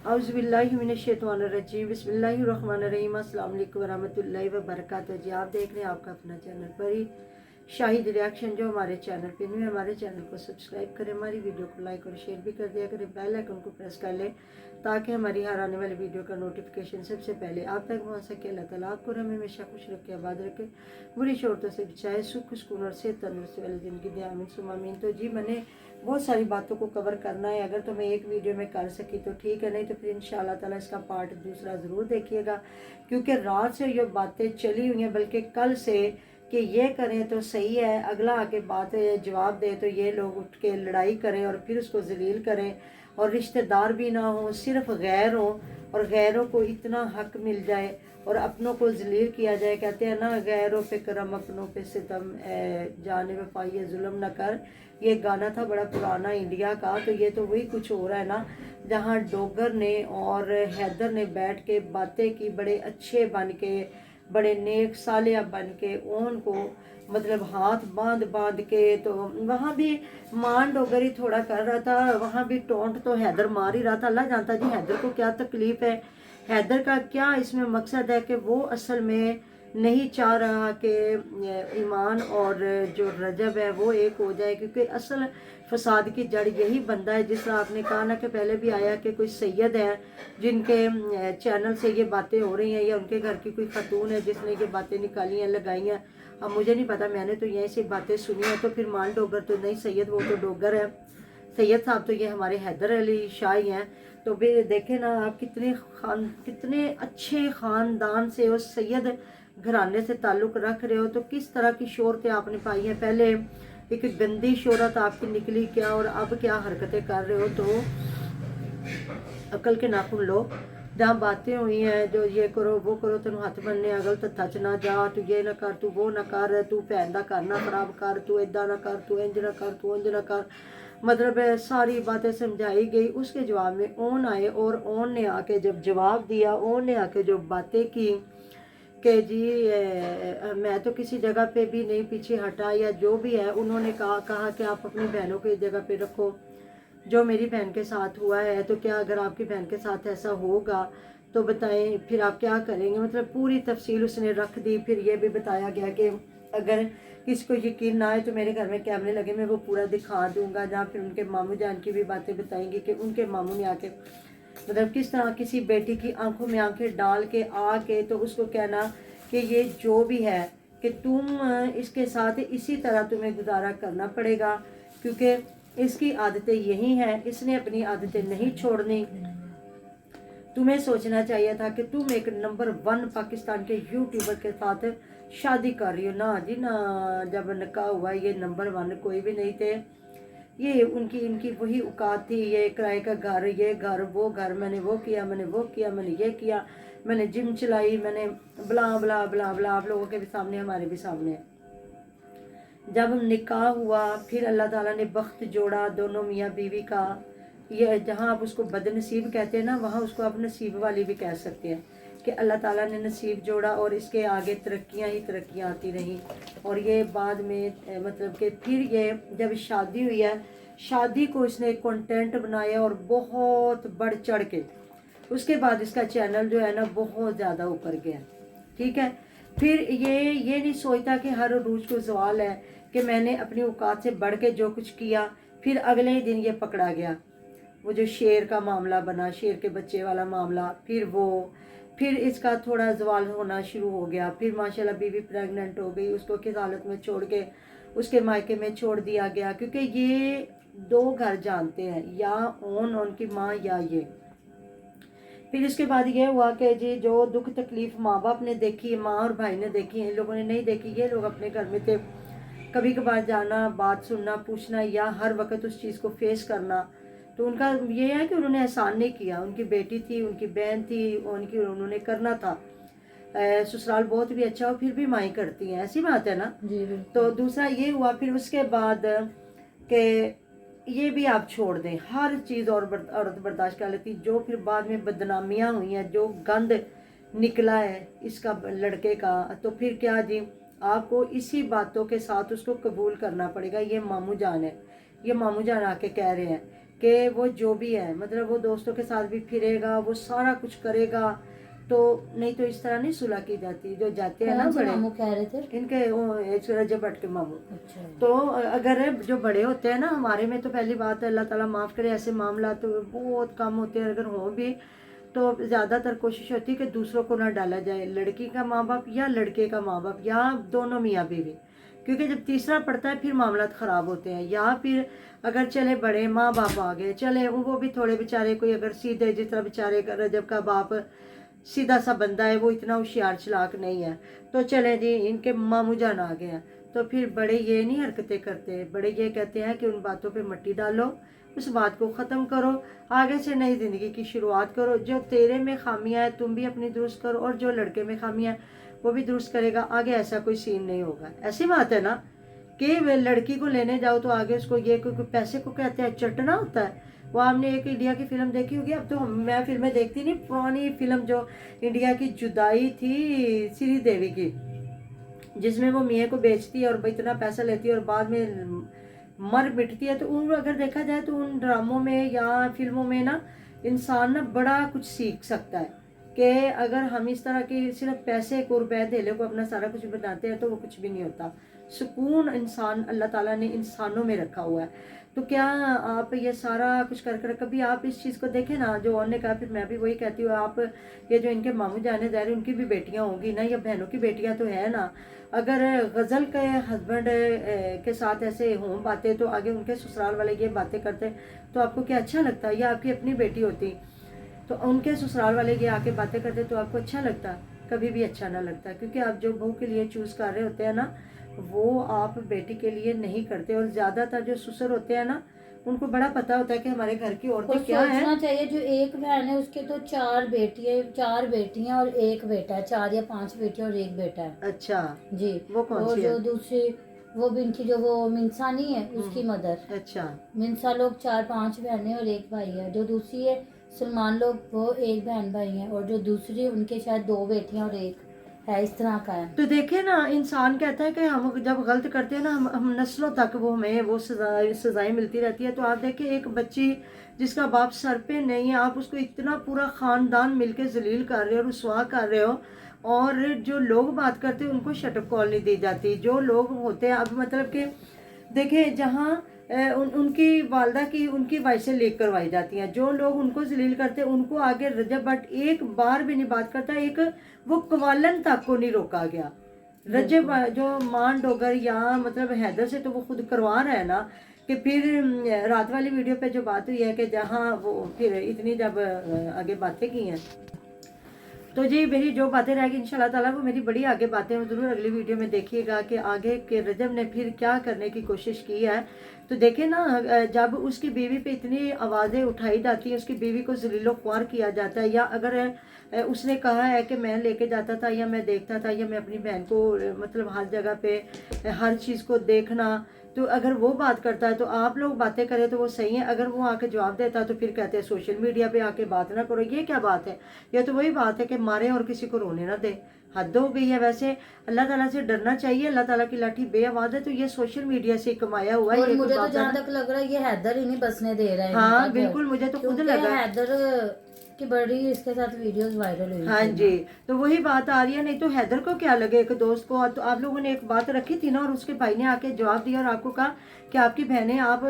औज़ुबिल्लाहिमिनश्शैतानिर्रजीम बिस्मिल्लाहिर्रहमानिर्रहीम अस्सलाम वालेकुम वरहमतुल्लाहि वबरकातुहू। जी आप देख रहे हैं आपका अपना चैनल परी शाहिद रिएक्शन। जो हमारे चैनल पे न्यू है हमारे चैनल को सब्सक्राइब करें, हमारी वीडियो को लाइक और शेयर भी कर दिया करें, बेल आइकन को प्रेस कर लें ताकि हमारी हर आने वाली वीडियो का नोटिफिकेशन सबसे पहले आप तक पहुँच सके। अल्लाह ताला आपको हमें हमेशा खुश रखे, आबाद रखे, बुरी शोरतों से बचाए, सुख सुकून और सेहत तंदुरुस्ती वाली ज़िंदगी दे, आमीन सुम्मा आमीन। तो जी मैंने बहुत सारी बातों को कवर करना है, अगर तो मैं एक वीडियो में कर सकी तो ठीक है, नहीं तो फिर इंशाल्लाह ताला इसका पार्ट दूसरा ज़रूर देखिएगा, क्योंकि रात से ये बातें चली हुई हैं, बल्कि कल से कि ये करें तो सही है, अगला आके बात जवाब दे तो ये लोग उठ के लड़ाई करें और फिर उसको जलील करें, और रिश्तेदार भी ना हो, सिर्फ गैर हो, और गैरों को इतना हक मिल जाए और अपनों को जलील किया जाए। कहते हैं ना, गैरों पे करम अपनों पे सितम, जाने में पाइए जुल्म न कर। ये गाना था बड़ा पुराना इंडिया का, तो ये तो वही कुछ हो रहा है ना, जहाँ डोगर ने और हैदर ने बैठ के बातें की, बड़े अच्छे बन के, बड़े नेक सालिया बन के, उनको मतलब हाथ बांध बांध के, तो वहाँ भी मान डोगर ही थोड़ा कर रहा था, वहाँ भी टोंट तो हैदर मार ही रहा था। अल्लाह जानता जी हैदर को क्या तकलीफ है, हैदर का क्या इसमें मकसद है कि वो असल में नहीं चाह रहा कि ईमान और जो रजब है वो एक हो जाए, क्योंकि असल फसाद की जड़ यही बंदा है। जिस तरह आपने कहा ना कि पहले भी आया कि कोई सैयद है जिनके चैनल से ये बातें हो रही हैं, या उनके घर की कोई खतून है जिसने ये बातें निकाली हैं, लगाई हैं। अब मुझे नहीं पता, मैंने तो यहीं से बातें सुनी हैं, तो फिर मान डोगर तो नहीं, सैयद वो तो डोगर है, सैयद साहब तो ये हमारे हैदर अली शाह ही हैं। तो फिर देखें ना आप, कितने अच्छे ख़ानदान से उस सैयद घराने से ताल्लुक़ रख रहे हो, तो किस तरह की शोहरतें आपने पाई हैं। पहले एक गंदी शोहरत आपकी निकली क्या, और अब क्या हरकतें कर रहे हो। तो अकल के नाखून लो, जहाँ बातें हुई हैं जो ये करो वो करो, तेन हथ बनने अगल तत्था च ना जा, तू ये ना कर, तू वो ना कर, तू भैन दा घर ना खराब कर, तू इदा ना कर, तू इंज ना कर, तू उंज ना कर, मतलब सारी बातें समझाई गई। उसके जवाब में ओन आए, और ओन ने आके जब जवाब दिया, ओन ने आके जो बातें की कि जी मैं तो किसी जगह पे भी नहीं पीछे हटा, या जो भी है उन्होंने कहा कि आप अपनी बहनों को इस जगह पे रखो, जो मेरी बहन के साथ हुआ है, तो क्या अगर आपकी बहन के साथ ऐसा होगा तो बताएं फिर आप क्या करेंगे। मतलब पूरी तफसील उसने रख दी। फिर ये भी बताया गया कि अगर किसी को यकीन ना आए तो मेरे घर में कैमरे लगे, मैं वो पूरा दिखा दूंगा। जहाँ फिर उनके मामू जान की भी बातें बताएंगी कि उनके मामू ने आके मतलब किस तरह किसी बेटी की आंखों में आंखें डाल के आके तो उसको कहना कि ये जो भी है कि तुम इसके साथ इसी तरह तुम्हें गुजारा करना पड़ेगा, क्योंकि इसकी आदतें यही हैं, इसने अपनी आदतें नहीं छोड़नी। तुम्हें सोचना चाहिए था कि तुम एक नंबर 1 पाकिस्तान के यूट्यूबर के साथ शादी कर रही हो। ना जी ना, जब निकाह हुआ ये नंबर 1 कोई भी नहीं थे। ये उनकी इनकी वही औकात थी, ये किराए का घर, ये घर, वो घर, मैंने वो किया, मैंने वो किया, मैंने ये किया, मैंने जिम चलाई, मैंने बला बला बला बला, आप लोगों के भी सामने हमारे भी सामने। जब निकाह हुआ फिर अल्लाह ताला ने बख्त जोड़ा दोनों मियाँ बीवी का। ये जहाँ आप उसको बदनसीब कहते हैं ना, वहाँ उसको आप नसीब वाली भी कह सकते हैं कि अल्लाह ताला ने नसीब जोड़ा, और इसके आगे तरक्कियाँ ही तरक्कियाँ आती रहीं। और ये बाद में मतलब कि फिर ये जब शादी हुई है, शादी को इसने कंटेंट बनाया और बहुत बढ़ चढ़ के, उसके बाद इसका चैनल जो है ना बहुत ज़्यादा ऊपर गया। ठीक है, फिर ये नहीं सोचता कि हर रोज़ को सवाल है कि मैंने अपनी औकात से बढ़ के जो कुछ किया। फिर अगले ही दिन ये पकड़ा गया, वो जो शेर का मामला बना, शेर के बच्चे वाला मामला, फिर इसका थोड़ा जवाल होना शुरू हो गया। फिर माशाल्लाह बीवी प्रेग्नेंट हो गई, उसको किस हालत में छोड़ के उसके मायके में छोड़ दिया गया, क्योंकि ये 2 घर जानते हैं, या उनकी माँ या ये। फिर इसके बाद ये हुआ कि जी जो दुख तकलीफ माँ बाप ने देखी, माँ और भाई ने देखी, इन लोगों ने नहीं देखी। ये लोग अपने घर में थे, कभी कभार जाना, बात सुनना, पूछना, या हर वक्त उस चीज़ को फेस करना। तो उनका ये है कि उन्होंने एहसान नहीं किया, उनकी बेटी थी, उनकी बहन थी, उनकी उन्होंने करना था। ससुराल बहुत भी अच्छा हो फिर भी माई करती हैं, ऐसी बात है ना जी। तो दूसरा ये हुआ फिर उसके बाद कि ये भी आप छोड़ दें, हर चीज़ और औरत बर्दाश्त कर लेती। जो फिर बाद में बदनामियाँ हुई हैं, जो गंद निकला है इसका लड़के का, तो फिर क्या जी, आपको इसी बातों के साथ उसको कबूल करना पड़ेगा। ये मामू जान है, ये मामू जान आके कह रहे हैं کہ وہ جو بھی ہے مطلب وہ دوستوں کے ساتھ بھی پھرے گا, وہ سارا کچھ کرے گا, تو نہیں تو اس طرح نہیں صلح کی جاتی. جو جاتے ہیں نا بڑے, ماموں کہہ رہے تھے ان کے رجب بٹ کے ماموں. اچھا. تو اگر جو بڑے ہوتے ہیں نا ہمارے میں, تو پہلی بات ہے اللہ تعالیٰ معاف کرے, ایسے معاملات بہت کم ہوتے ہیں, اگر ہوں بھی تو زیادہ تر کوشش ہوتی ہے کہ دوسروں کو نہ ڈالا جائے, لڑکی کا ماں باپ یا لڑکے کا ماں باپ یا دونوں میاں بیوی, کیونکہ جب تیسرا پڑتا ہے پھر معاملات خراب ہوتے ہیں. یا پھر اگر چلے بڑے ماں باپ آ گئے, چلے وہ بھی تھوڑے بیچارے, کوئی اگر سیدھے جس طرح بیچارے رجب کا باپ سیدھا سا بندہ ہے, وہ اتنا ہوشیار چلاک نہیں ہے, تو چلے جی ان کے ماموں جان آ گئے ہیں, تو پھر بڑے یہ نہیں حرکتیں کرتے. بڑے یہ کہتے ہیں کہ ان باتوں پہ مٹی ڈالو, اس بات کو ختم کرو, آگے سے نئی زندگی کی شروعات کرو. جو تیرے میں خامیاں ہیں تم بھی اپنی درست کرو, اور جو لڑکے میں خامیاں ہیں وہ بھی درست کرے گا. آگے ایسا کوئی سین نہیں ہوگا. ایسی بات ہے نا کہ لڑکی کو لینے جاؤ تو آگے اس کو یہ کوئی پیسے کو کہتے ہیں چٹنا ہوتا ہے. وہ آپ نے ایک انڈیا کی فلم دیکھی ہوگی, اب تو میں فلمیں دیکھتی نہیں, پرانی فلم جو انڈیا کی جدائی تھی سری دیوی کی, جس میں وہ میاں کو بیچتی ہے اور اتنا پیسہ لیتی ہے اور بعد میں مر مٹتی ہے. تو ان اگر دیکھا جائے تو ان ڈراموں میں یا فلموں میں نا انسان نا بڑا کچھ سیکھ سکتا ہے, کہ اگر ہم اس طرح کی صرف پیسے کو روپے دھیلے کو اپنا سارا کچھ بناتے ہیں تو وہ کچھ بھی نہیں ہوتا. سکون انسان اللہ تعالیٰ نے انسانوں میں رکھا ہوا ہے. تو کیا آپ یہ سارا کچھ کر کر کبھی آپ اس چیز کو دیکھیں نا, جو اور نے کہا, پھر میں بھی وہی کہتی ہوں, آپ یہ جو ان کے ماموں جانے ظاہر ان کی بھی بیٹیاں ہوں گی نا, یا بہنوں کی بیٹیاں تو ہے نا, اگر غزل کے ہسبینڈ کے ساتھ ایسے ہوں باتیں, تو آگے ان کے سسرال والے یہ باتیں کرتے تو آپ کو کیا اچھا لگتا؟ یا آپ کی اپنی بیٹی ہوتی تو ان کے سسرال والے یہ آ کے باتیں کرتے تو آپ کو اچھا لگتا؟ کبھی بھی اچھا نہ لگتا, کیونکہ آپ جو بہو کے لیے چوز کر رہے ہوتے ہیں نا وہ آپ بیٹی کے لیے نہیں کرتے. اور زیادہ تر جو سسر ہوتے ہیں نا ان کو بڑا پتا ہوتا ہے کہ ہمارے گھر کی عورتیں کیا ہیں. سوچنا چاہیے جو ایک بہن ہے اس کے تو 4 بیٹیاں اور 1 بیٹا ہے, 4 یا 5 بیٹیاں اور 1 بیٹا ہے. اچھا جی. وہ کون اور سی ہے؟ جو دوسری وہ بھی ان کی جو وہ منسا نہیں ہے اس کی مدر. اچھا. منسا لوگ 4-5 بہنیں اور 1 بھائی ہے. جو دوسری ہے سلمان لوگ وہ 1 بہن بھائی ہیں, اور جو دوسری ان کے شاید 2 بیٹیاں اور 1 ہے, اس طرح کا ہے. تو دیکھیں نا انسان کہتا ہے کہ ہم جب غلط کرتے ہیں نا ہم نسلوں تک وہ ہمیں وہ سزائیں ملتی رہتی ہے. تو آپ دیکھیں ایک بچی جس کا باپ سر پہ نہیں ہے, آپ اس کو اتنا پورا خاندان مل کے ذلیل کر رہے ہو, رسوا کر رہے ہو, اور جو لوگ بات کرتے ہیں ان کو شٹ اپ کال نہیں دی جاتی. جو لوگ ہوتے ہیں اب مطلب کہ دیکھیں جہاں ان کی والدہ کی ان کی وائس سے لیک کروائی جاتی ہیں, جو لوگ ان کو ذلیل کرتے ہیں ان کو آگے رجب بٹ ایک بار بھی نہیں بات کرتا, ایک وہ قوالن تک کو نہیں روکا گیا. رجب جو مان ڈوگر یا مطلب حیدر سے تو وہ خود کروا رہا ہے نا, کہ پھر رات والی ویڈیو پہ جو بات ہوئی ہے کہ جہاں وہ پھر اتنی جب آگے باتیں کی ہیں, تو جی میری جو باتیں رہ گی انشاءاللہ تعالیٰ وہ میری بڑی آگے باتیں ہیں, ضرور اگلی ویڈیو میں دیکھیے گا کہ آگے کہ رجب نے پھر کیا کرنے کی کوشش کی ہے. تو دیکھیں نا جب اس کی بیوی پہ اتنی آوازیں اٹھائی جاتی ہیں, اس کی بیوی کو ذلیل و خوار کیا جاتا ہے, یا اگر اس نے کہا ہے کہ میں لے کے جاتا تھا یا میں دیکھتا تھا یا میں اپنی بہن کو مطلب ہر جگہ پہ ہر چیز کو دیکھنا, تو اگر وہ بات کرتا ہے تو آپ لوگ باتیں کریں تو وہ صحیح ہیں. اگر وہ آ کے جواب دیتا ہے تو پھر کہتے ہیں سوشل میڈیا پہ آ کے بات نہ کرو. یہ کیا بات ہے؟ یہ تو وہی بات ہے کہ مارے اور کسی کو رونے نہ دے. حد ہو گئی ہے. ویسے اللہ تعالیٰ سے ڈرنا چاہیے, اللہ تعالیٰ کی لاٹھی بے آواز ہے, تو یہ سوشل میڈیا سے کمایا ہوا ہے. اور مجھے تو جہاں تک لگ رہا ہے یہ حیدر ہی نہیں بسنے دے رہا ہے. ہاں بالکل, مجھے تو خود لگا حیدر کی بڑی اس کے ساتھ ویڈیوز وائرل ہوئی. ہاں جی, تو وہی بات آ رہی ہے. نہیں تو حیدر کو کیا لگے ایک دوست کو. تو آپ لوگوں نے ایک بات رکھی تھی نا, اور اس کے بھائی نے آ کے جواب دیا اور آپ کو کہا کہ آپ کی بہنیں, آپ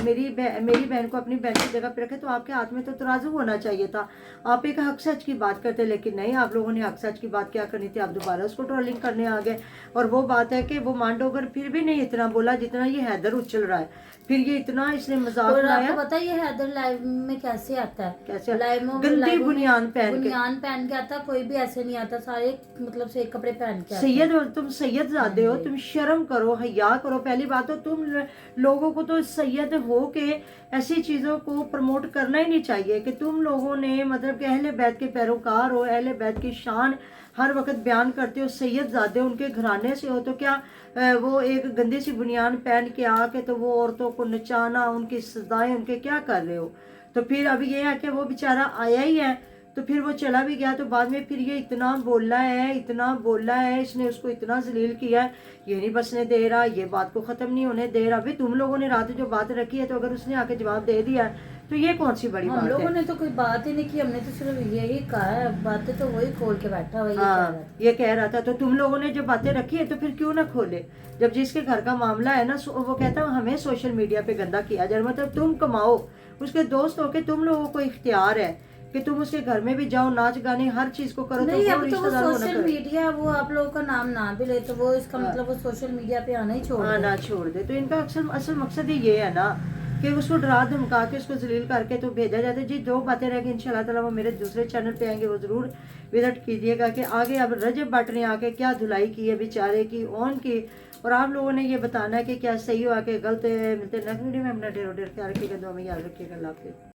میری بہن کو اپنی بہن کی جگہ پہ رکھے, تو آپ کے ہاتھ میں تو ترازو ہونا چاہیے تھا. آپ ایک حق سچ کی بات کرتے, لیکن نہیں, آپ لوگوں نے حق سچ کی بات کیا کرنی تھی, آپ دوبارہ اس کو ٹرولنگ کرنے آ گئے. اور وہ بات ہے کہ وہ مانڈوگر پھر بھی نہیں اتنا بولا جتنا یہ حیدر اچھل رہا ہے. پھر یہ اتنا اس نے مذاق اڑایا. آپ کو پتا ہے یہ حیدر لائیو میں کیسے آتا ہے؟ کیسے گندی بنیان پہن کے آتا, کوئی بھی ایسے نہیں آتا, سارے مطلب سے کپڑے پہن کے آتے. سید ہو تم, سید زادے ہو تم, شرم کرو, حیا کرو. پہلی بات ہو تم لوگوں کو تو سید ہو کے ایسی چیزوں کو پروموٹ کرنا ہی نہیں چاہیے کہ تم لوگوں نے مطلب کہ اہل بیت کے پیروکار ہو, اہل بیت کی شان ہر وقت بیان کرتے ہو, سید زادے ان کے گھرانے سے ہو, تو کیا وہ ایک گندی سی بنیان پہن کے آ کے تو وہ عورتوں کو نچانا, ان کی سزائیں ان کے کیا کر رہے ہو؟ تو پھر ابھی یہ ہے کہ وہ بیچارہ آیا ہی ہے, तो फिर वो चला भी गया, तो बाद में फिर ये इतना बोला है, इसने उसको इतना जलील किया है, ये नहीं बसने दे रहा, ये बात को ख़त्म नहीं होने दे रहा। भाई तुम लोगों ने रात जो बात रखी है, तो अगर उसने आके जवाब दे दिया है, तो ये कौन सी बड़ी हम बात लोगों है। ने तो कोई बात ही नहीं की, हमने तो सिर्फ यही कहा है, बातें तो वही खोल के बैठा हुआ, ये कह रहा हाँ, था। ये कह रहा था। तो तुम लोगों ने जो बातें रखी है, तो फिर क्यों ना खोले। जब जिसके घर का मामला है ना, वो कहता है हमें सोशल मीडिया पे गंदा किया जाए, मतलब तुम कमाओ, उसके दोस्त होके तुम लोगों को इख्तियार है कि तुम उसके घर में भी जाओ, नाच गाने हर चीज को करो। नहीं, तो अब वो तो वो रिश्तेदार होना सोशल करे। मीडिया, वो आप लोगों का नाम ना भी ले तो वो इसका हाँ। मतलब वो सोशल मीडिया पे आना ही छोड़ हाँ, दे। ना छोड़ दे। तो इनका असल मकसद ही ये है ना कि उसको डरा धमका के उसको जलील करके तो भेजा जाता है। जी, दो बातें रह गई, इंशाल्लाह ताला वो मेरे दूसरे चैनल पे आएंगे, वो जरूर विजिट कीजिएगा कि आगे अब रजब भट्ट ने आके क्या धुलाई की है बेचारे की, ओन की, और आप लोगों ने ये बताना है कि क्या सही हुआ कि गलत है। मिलते नेक्स्ट वीडियो में। अपना ढेरों ढेर ख्याल रखिएगा, दुआ में याद रखिएगा। अल्लाह हाफिज़।